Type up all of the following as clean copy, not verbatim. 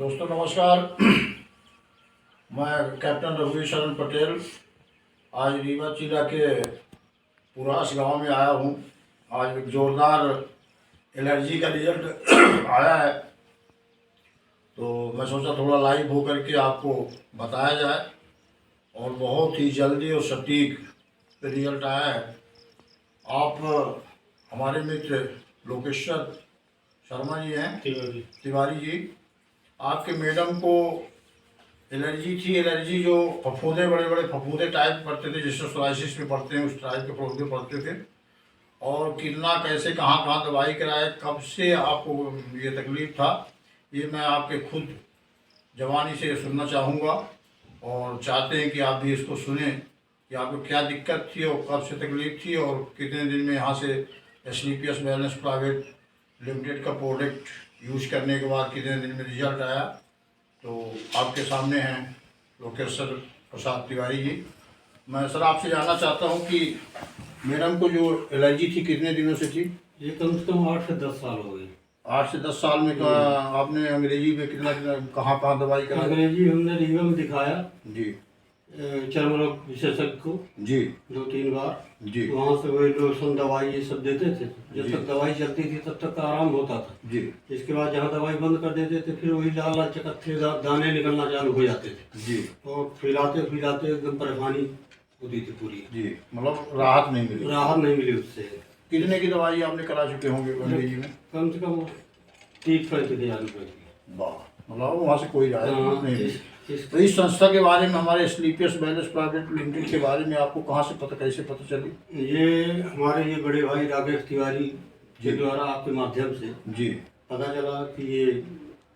दोस्तों नमस्कार। मैं कैप्टन रघुवीर शरण पटेल आज रीवा जिला के पुरास गांव में आया हूं। आज एक जोरदार एलर्जी का रिजल्ट आया है, तो मैं सोचा थोड़ा लाइव होकर के आपको बताया जाए और बहुत ही जल्दी और सटीक रिजल्ट आया है। आप हमारे मित्र लोकेश्वर शर्मा जी हैं, तिवारी जी। आपके मैडम को एलर्जी थी। एलर्जी जो फफूंदे, बड़े बड़े फफूंदे टाइप पड़ते थे, जिससे सोराइसिस में पड़ते हैं, उस टाइप के फफूंदे पड़ते थे। और कितना कैसे कहाँ कहाँ दवाई कराए, कब से आपको ये तकलीफ़ था, ये मैं आपके खुद जवानी से सुनना चाहूँगा और चाहते हैं कि आप भी इसको सुने कि आपको क्या दिक्कत थी और कब से तकलीफ़ थी और कितने दिन में यहाँ से SLPS वेलनेस प्राइवेट लिमिटेड का प्रोडक्ट यूज करने के बाद कितने दिन में रिजल्ट आया। तो आपके सामने हैं लोकेश्वर प्रसाद तिवारी जी। मैं सर आपसे जानना चाहता हूं कि मैडम को जो एलर्जी थी कितने दिनों से थी? ये कम से कम 8 से 10 साल हो गए। 8 से 10 साल में आपने अंग्रेजी में कितना कहाँ दवाई कराई? अंग्रेजी हमने रीवा में दिखाया जी, चर्म रोग विशेषज्ञ को जी 2-3 बार जी। वहाँ से वही लोशन दवाई ये सब देते थे। जब तक दवाई चलती थी तब तक आराम होता था जी। इसके बाद जहाँ दवाई बंद कर देते थे फिर वही लाल लाल चकत्थे दाने निकलना चालू हो जाते थे जी। और फिलाते एकदम परेशानी होती थी पूरी जी, मतलब राहत नहीं मिली? राहत नहीं मिली उससे। कितने की दवाई आपने करा चुके होंगे अंग्रेजी में? कम से कम 30-35 हज़ार रुपये की। वाह, मतलब वहाँ से कोई राहत नहीं मिली। इस तो इस संस्था के बारे में, हमारे SLPS वेलनेस प्राइवेट लिमिटेड के बारे में आपको कहाँ से कैसे पता चली? ये हमारे ये बड़े भाई राकेश तिवारी के द्वारा आपके माध्यम से जी पता चला कि ये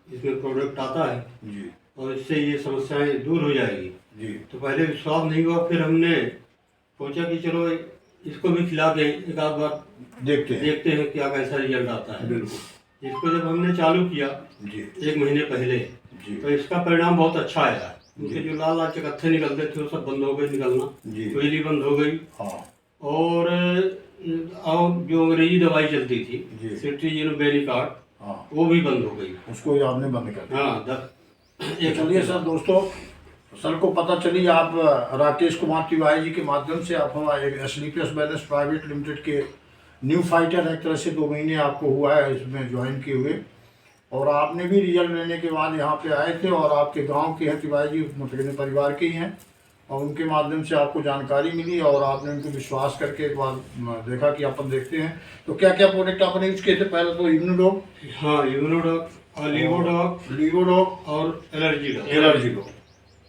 इसमें प्रोडक्ट आता है जी और इससे ये समस्याएं दूर हो जाएगी। जी। तो पहले विश्वास नहीं हुआ, फिर हमने सोचा कि चलो इसको भी खिला के एक आध बार देखते हैं क्या कैसा रिजल्ट आता है। बिल्कुल। इसको जब हमने चालू किया जी 1 महीने पहले जी। तो इसका परिणाम बहुत अच्छा आया। उनके जो लाल लाल चकत्थे निकलते थे वो सब बंद हो गए निकलना, खुजली बंद हो गई। हाँ। और जो अंग्रेजी दवाई चलती थी सिट्रीजिन बेनिकार्ड, हाँ, वो भी बंद हो गई। उसको आपने बंद कर दिया? हाँ, चलिए सर, दोस्तों सर को पता चली आप राकेश कुमार तिवारी जी के माध्यम से आप हमारे SLPS वेलनेस प्राइवेट लिमिटेड के न्यू फाइटर एक तरह से 2 महीने आपको हुआ है इसमें ज्वाइन किए हुए, और आपने भी रिजल्ट लेने के बाद यहाँ पे आए थे और आपके गांव के हैं तिवारी जी, मतलब परिवार के ही हैं, और उनके माध्यम से आपको जानकारी मिली और आपने उनको विश्वास करके एक बार देखा कि अपन देखते हैं। तो क्या क्या प्रोडक्ट आपने यूज किए थे? पहले तो इम्यूनोडॉग, हाँ इम्यूनोडॉग और लीवोडॉग और एलर्जी डॉग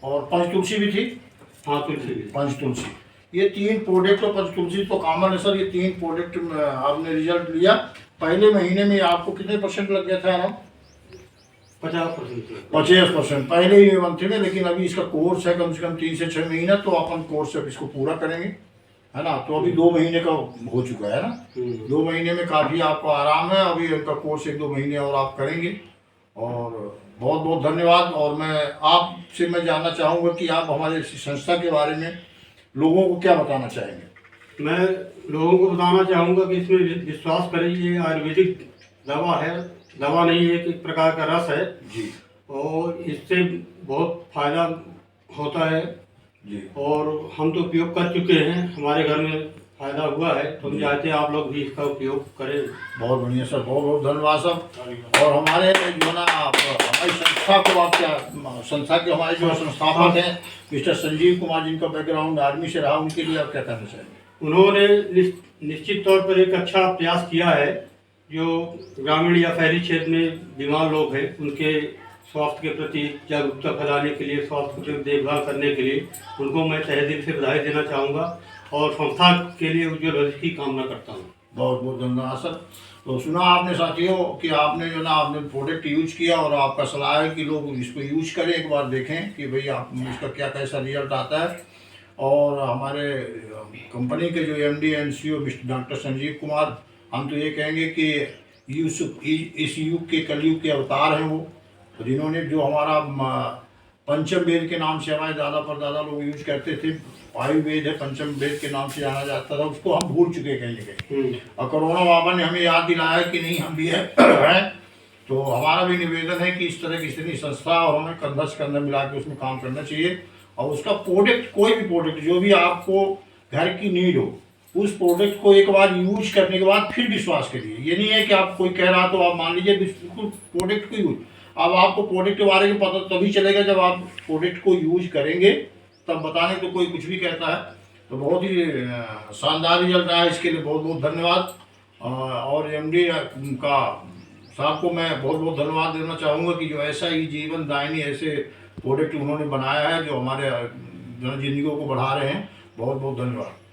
और पंचतुलसी भी थी। हाँ, तुलसी भी। पंचतुलसी, ये 3 प्रोडक्ट, और पंचतुलसी तो कॉमन है सर। ये 3 प्रोडक्ट आपने रिजल्ट लिया। पहले महीने में आपको कितने % लग गया था आराम? 50% पहले ही मंथ में। लेकिन अभी इसका कोर्स है कम से कम 3 से 6 महीना, तो अपन कोर्स अब इसको पूरा करेंगे, है ना। तो अभी 2 महीने का हो चुका है ना। 2 महीने में काफ़ी आपको आराम है। अभी इनका कोर्स 1-2 महीने और आप करेंगे। और बहुत बहुत धन्यवाद। और मैं आपसे जानना चाहूँगा कि आप हमारे संस्था के बारे में लोगों को क्या बताना चाहेंगे? मैं लोगों को बताना चाहूँगा कि इसमें विश्वास करें। ये आयुर्वेदिक दवा है, दवा नहीं है, एक प्रकार का रस है जी, और इससे बहुत फायदा होता है जी। और हम तो उपयोग कर चुके हैं, हमारे घर में फायदा हुआ है, तो हम चाहते हैं आप लोग भी इसका उपयोग करें। बहुत बढ़िया सर, बहुत बहुत धन्यवाद सर। और हमारे जो ना हमारी संस्था को आप क्या, संस्था के हमारे जो संस्थापक हैं मिस्टर संजीव कुमार, जिनका बैकग्राउंड आर्मी से रहा, उनके लिए आप क्या कहना चाहेंगे? उन्होंने निश्चित तौर पर एक अच्छा प्रयास किया है। जो ग्रामीण या शहरी क्षेत्र में बीमार लोग हैं उनके स्वास्थ्य के प्रति जागरूकता फैलाने के लिए, स्वास्थ्य की देखभाल करने के लिए उनको मैं तहे दिल से बधाई देना चाहूँगा और संस्था के लिए उज्ज्वल भविष्य की कामना करता हूँ। बहुत बहुत धन्यवाद सर। तो सुना आपने साथियों कि आपने जो ना आपने प्रोडक्ट यूज किया और आपका सलाह है कि लोग इसको यूज करें, एक बार देखें कि भाई आप इसका क्या कैसा रिजल्ट आता है। और हमारे कंपनी के जो MD and CEO mister doctor Sanjeev Kumar, हम तो ये कहेंगे कि इस युग के कलयुग के अवतार हैं वो, तो जिन्होंने जो हमारा पंचम वेद के नाम से हमारे दादा परदादा लोग यूज करते थे, आयुर्वेद है, पंचम वेद के नाम से जाना जाता था, उसको हम भूल चुके कहीं ना कहीं। और कोरोना बाबा ने हमें याद दिलाया कि नहीं, हम भी है तो हमारा भी निवेदन है कि इस तरह की इतनी संस्था और हमें कंधा से कंधा मिला के उसमें काम करना चाहिए, और उसका प्रोडक्ट, कोई भी प्रोडक्ट जो भी आपको घर की नीड हो, उस प्रोडक्ट को एक बार यूज करने के बाद फिर विश्वास करिए। ये नहीं है कि आप कोई कह रहा तो आप मान लीजिए बिल्कुल प्रोडक्ट को यूज। अब आपको प्रोडक्ट के बारे में पता तभी चलेगा जब आप प्रोडक्ट को यूज करेंगे, तब बताने तो कोई कुछ भी कहता है। तो बहुत ही शानदार रिजल्ट रहा है, इसके लिए बहुत बहुत धन्यवाद। और एमडी का साहब को मैं बहुत बहुत धन्यवाद देना चाहूँगा कि जो ऐसा ही जीवन दायनी ऐसे प्रोडक्ट उन्होंने बनाया है जो हमारे जिंदगियों को बढ़ा रहे हैं। बहुत बहुत धन्यवाद।